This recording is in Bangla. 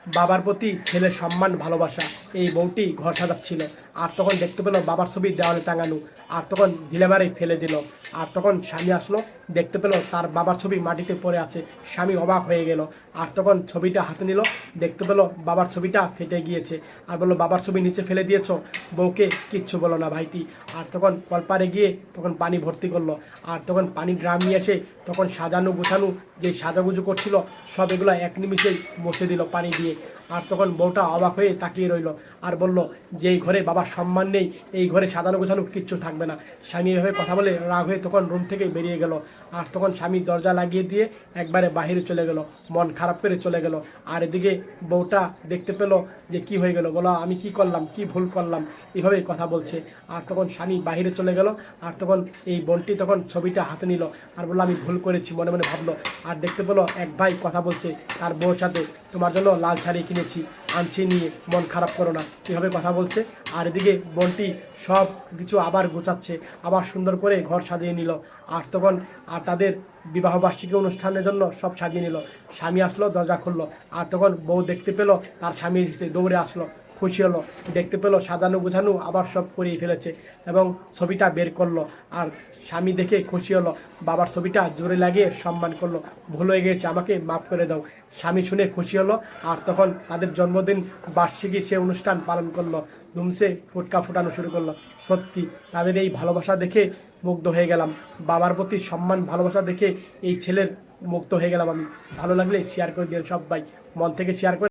বাবার প্রতি ছেলের সম্মান ভালোবাসা। এই বউটি ঘর সাজাচ্ছিল, আর তখন দেখতে পেলো বাবার ছবি দেওয়ালে টাঙানো, আর তখন ঢিলেমারে ফেলে দিল। আর তখন স্বামী আসলো, দেখতে পেলো তার বাবার ছবি মাটিতে পড়ে আছে। স্বামী অবাক হয়ে গেল, আর তখন ছবিটা হাতে নিল, দেখতে পেলো বাবার ছবিটা ফেটে গিয়েছে। আর বললো, বাবার ছবি নিচে ফেলে দিয়েছো? বউকে কিচ্ছু বলো না ভাইটি। আর তখন কলপারে গিয়ে তখন পানি ভর্তি করলো, আর তখন পানি ড্রাম নিয়ে এসে তখন সাজানো গোছানো যে সাজাগুজু করছিল সব এগুলো এক নিমিষেই মুছে দিল পানি দিয়ে। আর তখন বউটা অবাক হয়ে তাকিয়ে রইল, আর বলল, যেই ঘরে বাবার সম্মান নেই এই ঘরে সাজানো গোছানো কিচ্ছু থাকবে না। স্বামী এভাবে কথা বলে রাগ হয়ে তখন রুম থেকে বেরিয়ে গেল। আর তখন স্বামী দরজা লাগিয়ে দিয়ে একবারে বাহিরে চলে গেল, মন খারাপ করে চলে গেল। আর এদিকে বউটা দেখতে পেলো যে কি হয়ে গেল, বলো আমি কি করলাম, কি ভুল করলাম, এভাবে কথা বলছে। আর তখন স্বামী বাহিরে চলে গেল। আর তখন এই বোনটি তখন ছবিটা হাতে নিল, আর বললো আমি ভুল করেছি, মনে মনে ভাবলো। আর দেখতে পেলো এক ভাই কথা বলছে তার বউর সাথে, তোমার জন্য লাল শাড়ি কিনেছি, আনছি নিয়ে, মন খারাপ করো না, এভাবে কথা বলছে। আর এদিকে বোনটি সব কিছু আবার গোছাচ্ছে, আবার সুন্দর করে ঘর সাজিয়ে নিল। আর তখন আর তাদের বিবাহবার্ষিকী অনুষ্ঠানের জন্য সব সাজিয়ে নিল। স্বামী আসলো, দরজা খুললো, আর তখন বউ দেখতে পেলো তার স্বামী এসেছে, দৌড়ে আসলো, খুশি হলো, দেখতে পেলো সাজানো গোছানো আবার সব করিয়ে ফেলেছে এবং ছবিটা বের করলো। আর স্বামী দেখে খুশি হলো, বাবার ছবিটা জোরে লাগিয়ে সম্মান করলো, ভুল হয়ে গেছে, আমাকে মাফ করে দাও। স্বামী শুনে খুশি হলো, আর তখন তাদের জন্মদিন বার্ষিকী সে অনুষ্ঠান পালন করলো, ধুমসে ফুটকা ফুটানো শুরু করলো। সত্যি তাদের এই ভালোবাসা দেখে মুগ্ধ হয়ে গেলাম, বাবার প্রতি সম্মান ভালোবাসা দেখে এই ছেলের মুগ্ধ হয়ে গেলাম আমি। ভালো লাগলে শেয়ার করে দিন সবাই, মন থেকে শেয়ার করে।